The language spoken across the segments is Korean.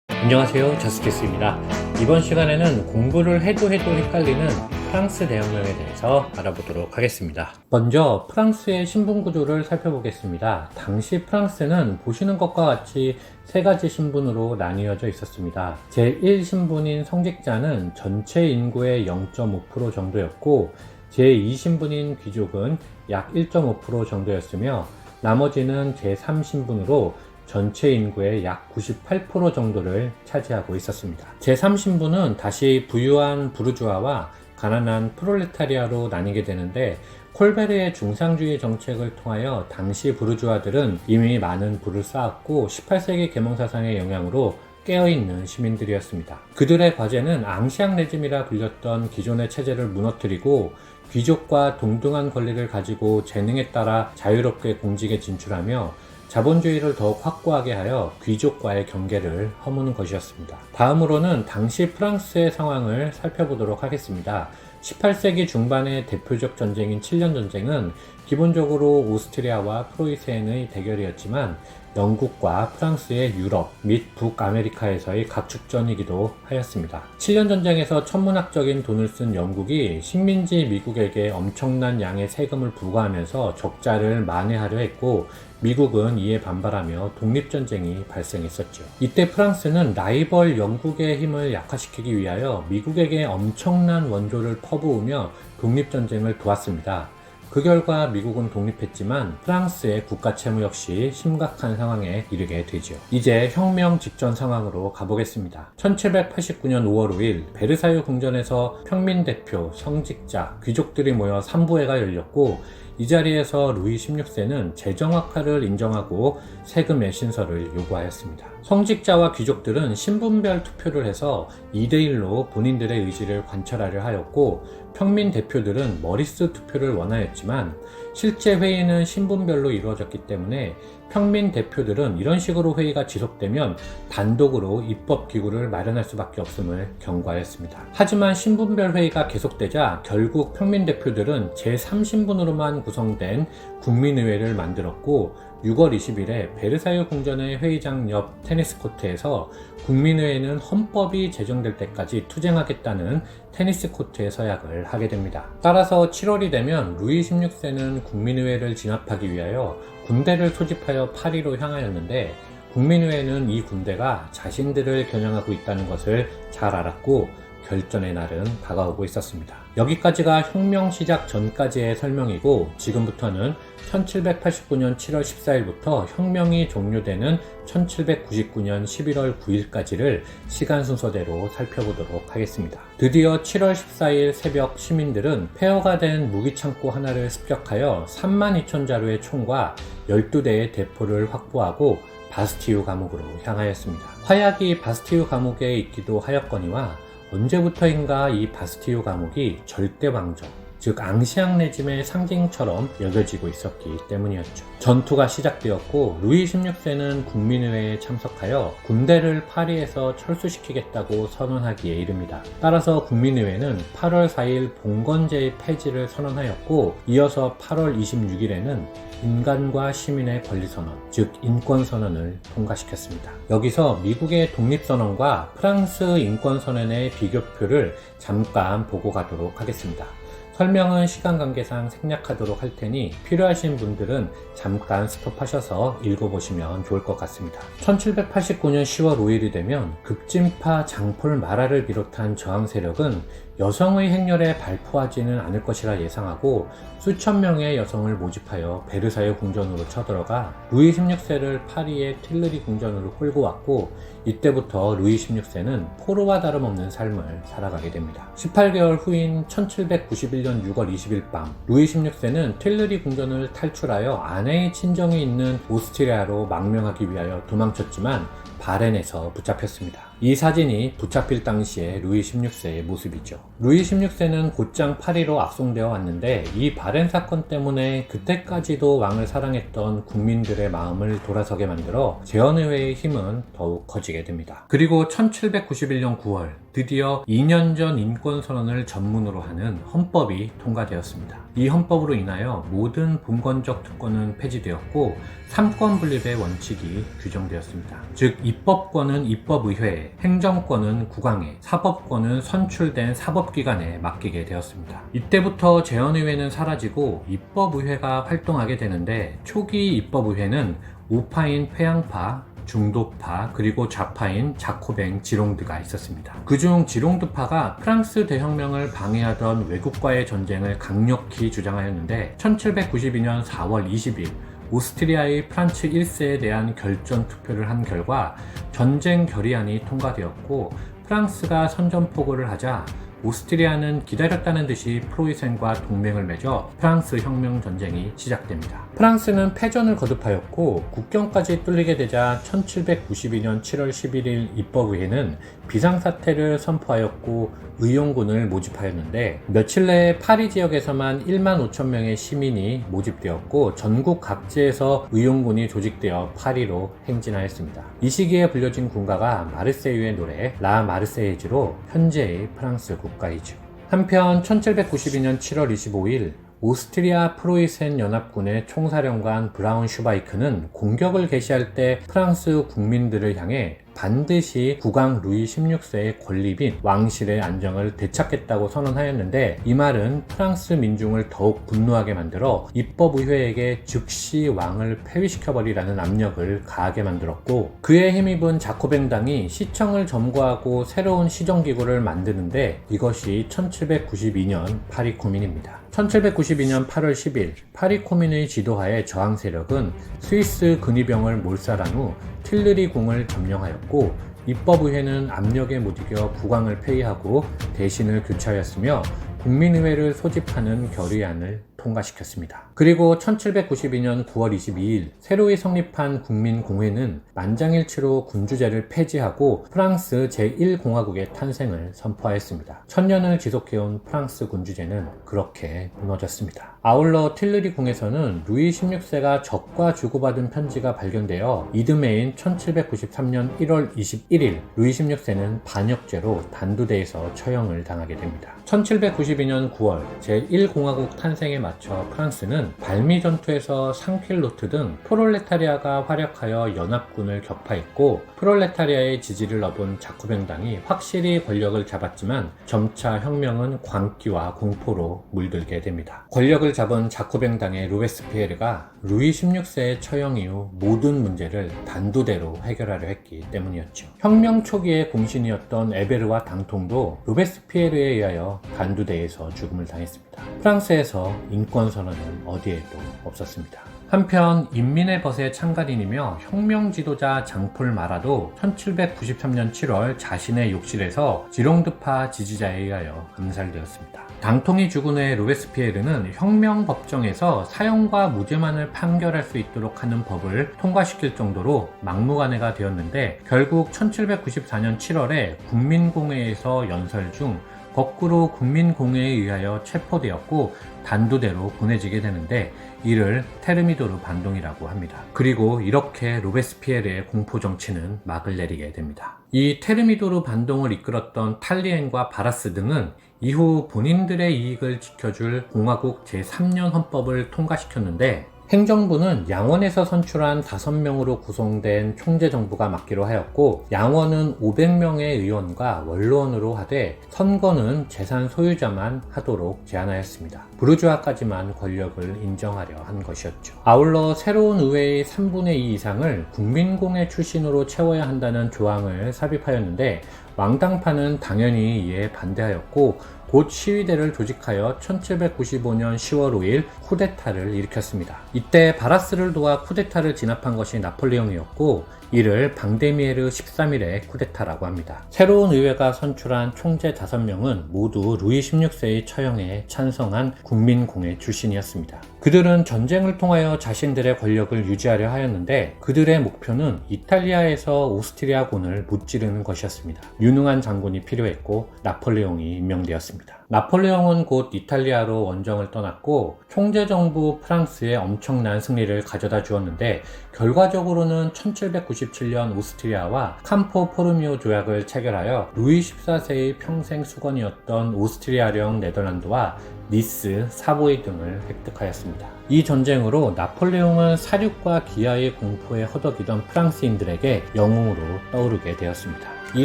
안녕하세요, 저스티스입니다. 이번 시간에는 공부를 해도 헷갈리는 프랑스 대혁명에 대해서 알아보도록 하겠습니다. 먼저 프랑스의 신분 구조를 살펴보겠습니다. 당시 프랑스는 보시는 것과 같이 세 가지 신분으로 나뉘어져 있었습니다. 제1신분인 성직자는 전체 인구의 0.5% 정도였고, 제2신분인 귀족은 약 1.5% 정도였으며, 나머지는 제3신분으로 전체 인구의 약 98% 정도를 차지하고 있었습니다. 제3신분은 다시 부유한 부르주아와 가난한 프롤레타리아로 나뉘게 되는데, 콜베르의 중상주의 정책을 통하여 당시 부르주아들은 이미 많은 부를 쌓았고 18세기 계몽사상의 영향으로 깨어있는 시민들이었습니다. 그들의 과제는 앙시앙 레짐이라 불렸던 기존의 체제를 무너뜨리고 귀족과 동등한 권리를 가지고 재능에 따라 자유롭게 공직에 진출하며 자본주의를 더욱 확고하게 하여 귀족과의 경계를 허무는 것이었습니다. 다음으로는 당시 프랑스의 상황을 살펴보도록 하겠습니다. 18세기 중반의 대표적 전쟁인 7년 전쟁은 기본적으로 오스트리아와 프로이센의 대결이었지만 영국과 프랑스의 유럽 및 북아메리카에서의 각축전이기도 하였습니다. 7년 전쟁에서 천문학적인 돈을 쓴 영국이 식민지 미국에게 엄청난 양의 세금을 부과하면서 적자를 만회하려 했고, 미국은 이에 반발하며 독립전쟁이 발생했었죠. 이때 프랑스는 라이벌 영국의 힘을 약화시키기 위하여 미국에게 엄청난 원조를 퍼부으며 독립전쟁을 도왔습니다. 그 결과 미국은 독립했지만 프랑스의 국가 채무 역시 심각한 상황에 이르게 되죠. 이제 혁명 직전 상황으로 가보겠습니다. 1789년 5월 5일 베르사유 궁전에서 평민 대표, 성직자, 귀족들이 모여 삼부회가 열렸고, 이 자리에서 루이 16세는 재정학화를 인정하고 세금의 신설을 요구하였습니다. 성직자와 귀족들은 신분별 투표를 해서 2대1로 본인들의 의지를 관철하려 하였고, 평민 대표들은 머리스 투표를 원하였지만 실제 회의는 신분별로 이루어졌기 때문에 평민 대표들은 이런 식으로 회의가 지속되면 단독으로 입법기구를 마련할 수밖에 없음을 경고하였습니다. 하지만 신분별 회의가 계속되자 결국 평민 대표들은 제3신분으로만 구성된 국민의회를 만들었고, 6월 20일에 베르사유 궁전의 회의장 옆 테니스 코트에서 국민의회는 헌법이 제정될 때까지 투쟁하겠다는 테니스 코트의 서약을 하게 됩니다. 따라서 7월이 되면 루이 16세는 국민의회를 진압하기 위하여 군대를 소집하여 파리로 향하였는데, 국민의회는 이 군대가 자신들을 겨냥하고 있다는 것을 잘 알았고 결전의 날은 다가오고 있었습니다. 여기까지가 혁명 시작 전까지의 설명이고, 지금부터는 1789년 7월 14일부터 혁명이 종료되는 1799년 11월 9일까지를 시간 순서대로 살펴보도록 하겠습니다. 드디어 7월 14일 새벽 시민들은 폐허가 된 무기창고 하나를 습격하여 32,000자루의 총과 12대의 대포를 확보하고 바스티유 감옥으로 향하였습니다. 화약이 바스티유 감옥에 있기도 하였거니와 언제부터인가 이 바스티유 감옥이 절대 왕정, 즉 앙시앙 레짐의 상징처럼 여겨지고 있었기 때문이었죠. 전투가 시작되었고 루이 16세는 국민의회에 참석하여 군대를 파리에서 철수시키겠다고 선언하기에 이릅니다. 따라서 국민의회는 8월 4일 봉건제의 폐지를 선언하였고, 이어서 8월 26일에는 인간과 시민의 권리선언, 즉 인권선언을 통과시켰습니다. 여기서 미국의 독립선언과 프랑스 인권선언의 비교표를 잠깐 보고 가도록 하겠습니다. 설명은 시간 관계상 생략하도록 할 테니 필요하신 분들은 잠깐 스톱하셔서 읽어보시면 좋을 것 같습니다. 1789년 10월 5일이 되면 급진파 장폴 마라를 비롯한 저항 세력은 여성의 행렬에 발포하지는 않을 것이라 예상하고 수천 명의 여성을 모집하여 베르사유 궁전으로 쳐들어가 루이 16세를 파리의 틸르리 궁전으로 끌고 왔고, 이때부터 루이 16세는 포로와 다름없는 삶을 살아가게 됩니다. 18개월 후인 1791년 6월 20일 밤, 루이 16세는 틸르리 궁전을 탈출하여 아내의 친정이 있는 오스트리아로 망명하기 위하여 도망쳤지만 바렌에서 붙잡혔습니다. 이 사진이 붙잡힐 당시의 루이 16세의 모습이죠. 루이 16세는 곧장 파리로 압송되어 왔는데, 이 바렌 사건 때문에 그때까지도 왕을 사랑했던 국민들의 마음을 돌아서게 만들어 재헌의회의 힘은 더욱 커지게 됩니다. 그리고 1791년 9월 드디어 2년 전 인권선언을 전문으로 하는 헌법이 통과되었습니다. 이 헌법으로 인하여 모든 분권적 특권은 폐지되었고 3권 분립의 원칙이 규정되었습니다. 즉 입법권은 입법의회에, 행정권은 국왕에, 사법권은 선출된 사법기관에 맡기게 되었습니다. 이때부터 재헌의회는 사라지고 입법의회가 활동하게 되는데, 초기 입법의회는 우파인 패양파, 중도파, 그리고 좌파인 자코뱅 지롱드가 있었습니다. 그중 지롱드파가 프랑스 대혁명을 방해하던 외국과의 전쟁을 강력히 주장하였는데 1792년 4월 20일 오스트리아의 프란츠 1세에 대한 결전 투표를 한 결과 전쟁 결의안이 통과되었고, 프랑스가 선전포고를 하자 오스트리아는 기다렸다는 듯이 프로이센과 동맹을 맺어 프랑스 혁명 전쟁이 시작됩니다. 프랑스는 패전을 거듭하였고 국경까지 뚫리게 되자 1792년 7월 11일 입법의회는 비상사태를 선포하였고 의용군을 모집하였는데, 며칠 내에 파리 지역에서만 1만 5천 명의 시민이 모집되었고 전국 각지에서 의용군이 조직되어 파리로 행진하였습니다. 이 시기에 불려진 군가가 마르세유의 노래 라 마르세이즈로 현재의 프랑스 국가이죠. 한편 1792년 7월 25일 오스트리아 프로이센 연합군의 총사령관 브라운슈바이크는 공격을 개시할 때 프랑스 국민들을 향해 반드시 국왕 루이 16세의 권리 및 왕실의 안정을 되찾겠다고 선언하였는데, 이 말은 프랑스 민중을 더욱 분노하게 만들어 입법의회에게 즉시 왕을 폐위시켜버리라는 압력을 가하게 만들었고, 그에 힘입은 자코뱅당이 시청을 점거하고 새로운 시정기구를 만드는데, 이것이 1792년 파리 코민입니다. 1792년 8월 10일 파리 코민의 지도하에 저항 세력은 스위스 근위병을 몰살한 후 틸르리 궁을 점령하였고, 입법의회는 압력에 못 이겨 국왕을 폐위하고 대신을 교체하였으며 국민의회를 소집하는 결의안을 통과시켰습니다. 그리고 1792년 9월 22일 새로이 성립한 국민공회는 만장일치로 군주제를 폐지하고 프랑스 제1공화국의 탄생을 선포하였습니다. 1000년을 지속해온 프랑스 군주제는 그렇게 무너졌습니다. 아울러 틸르리 궁에서는 루이 16세가 적과 주고받은 편지가 발견되어 이듬해인 1793년 1월 21일 루이 16세는 반역죄로 단두대에서 처형을 당하게 됩니다. 1792년 9월 제1공화국 탄생에 맞춰 프랑스는 발미 전투에서 상킬로트 등 프롤레타리아가 활약하여 연합군을 격파했고, 프롤레타리아의 지지를 얻은 자코뱅당이 확실히 권력을 잡았지만 점차 혁명은 광기와 공포로 물들게 됩니다. 권력을 잡은 자코뱅당의 로베스피에르가 루이 16세의 처형 이후 모든 문제를 단두대로 해결하려 했기 때문이었죠. 혁명 초기의 공신이었던 에베르와 당통도 로베스피에르에 의하여 단두대에서 죽음을 당했습니다. 프랑스에서 인권선언은 어디에도 없었습니다. 한편 인민의 벗의 창간인이며 혁명 지도자 장폴 마라도 1793년 7월 자신의 욕실에서 지롱드파 지지자에 의하여 암살되었습니다. 당통이 죽은 후에 로베스피에르는 혁명법정에서 사형과 무죄만을 판결할 수 있도록 하는 법을 통과시킬 정도로 막무가내가 되었는데, 결국 1794년 7월에 국민공회에서 연설 중 거꾸로 국민공회에 의하여 체포되었고 단두대로 보내지게 되는데, 이를 테르미도르 반동이라고 합니다. 그리고 이렇게 로베스피에르의 공포정치는 막을 내리게 됩니다. 이 테르미도르 반동을 이끌었던 탈리엔과 바라스 등은 이후 본인들의 이익을 지켜줄 공화국 제3년 헌법을 통과시켰는데, 행정부는 양원에서 선출한 5명으로 구성된 총재정부가 맡기로 하였고, 양원은 500명의 의원과 원로원으로 하되 선거는 재산 소유자만 하도록 제한하였습니다. 부르주아까지만 권력을 인정하려 한 것이었죠. 아울러 새로운 의회의 3분의 2 이상을 국민공회 출신으로 채워야 한다는 조항을 삽입하였는데, 왕당파는 당연히 이에 반대하였고 곧 시위대를 조직하여 1795년 10월 5일 쿠데타를 일으켰습니다. 이때 바라스를 도와 쿠데타를 진압한 것이 나폴레옹이었고, 이를 방데미에르 13일의 쿠데타라고 합니다. 새로운 의회가 선출한 총재 5명은 모두 루이 16세의 처형에 찬성한 국민공회 출신이었습니다. 그들은 전쟁을 통하여 자신들의 권력을 유지하려 하였는데, 그들의 목표는 이탈리아에서 오스트리아군을 무찌르는 것이었습니다. 유능한 장군이 필요했고 나폴레옹이 임명되었습니다. 나폴레옹은 곧 이탈리아로 원정을 떠났고 총재정부 프랑스에 엄청난 승리를 가져다 주었는데 결과적으로는 1797년 오스트리아와 캄포 포르미오 조약을 체결하여 루이 14세의 평생 수건이었던 오스트리아령 네덜란드와 니스, 사보이 등을 획득하였습니다. 이 전쟁으로 나폴레옹은 사륙과 기아의 공포에 허덕이던 프랑스인들에게 영웅으로 떠오르게 되었습니다. 이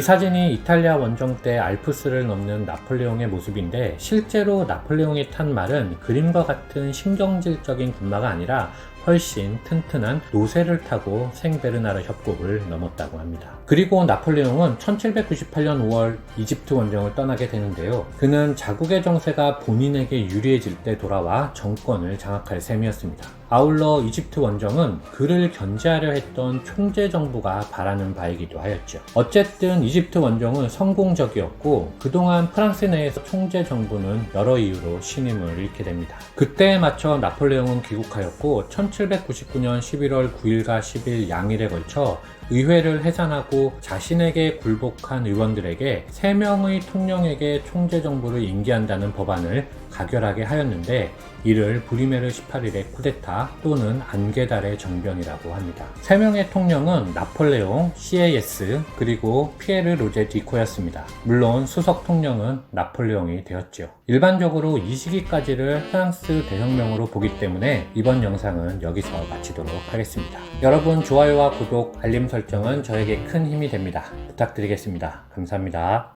사진이 이탈리아 원정 때 알프스를 넘는 나폴레옹의 모습인데 실제로 나폴레옹이 탄 말은 그림과 같은 신경질적인 군마가 아니라 훨씬 튼튼한 노새를 타고 생베르나르 협곡을 넘었다고 합니다. 그리고 나폴레옹은 1798년 5월 이집트 원정을 떠나게 되는데요. 그는 자국의 정세가 본인에게 유리해질 때 돌아와 정권을 장악할 셈이었습니다. 아울러 이집트 원정은 그를 견제하려 했던 총재 정부가 바라는 바이기도 하였죠. 어쨌든 이집트 원정은 성공적이었고 그동안 프랑스 내에서 총재 정부는 여러 이유로 신임을 잃게 됩니다. 그때에 맞춰 나폴레옹은 귀국하였고 1799년 11월 9일과 10일 양일에 걸쳐 의회를 해산하고 자신에게 굴복한 의원들에게 3명의 통령에게 총재 정부를 임기한다는 법안을 가결하게 하였는데 이를 부리메르 18일의 쿠데타 또는 안게달의 정변이라고 합니다. 3명의 통령은 나폴레옹, 시에예스 그리고 피에르 로제 디코였습니다. 물론 수석 통령은 나폴레옹이 되었죠. 일반적으로 이 시기까지를 프랑스 대혁명으로 보기 때문에 이번 영상은 여기서 마치도록 하겠습니다. 여러분 좋아요와 구독, 알림 설정은 저에게 큰 힘이 됩니다. 부탁드리겠습니다. 감사합니다.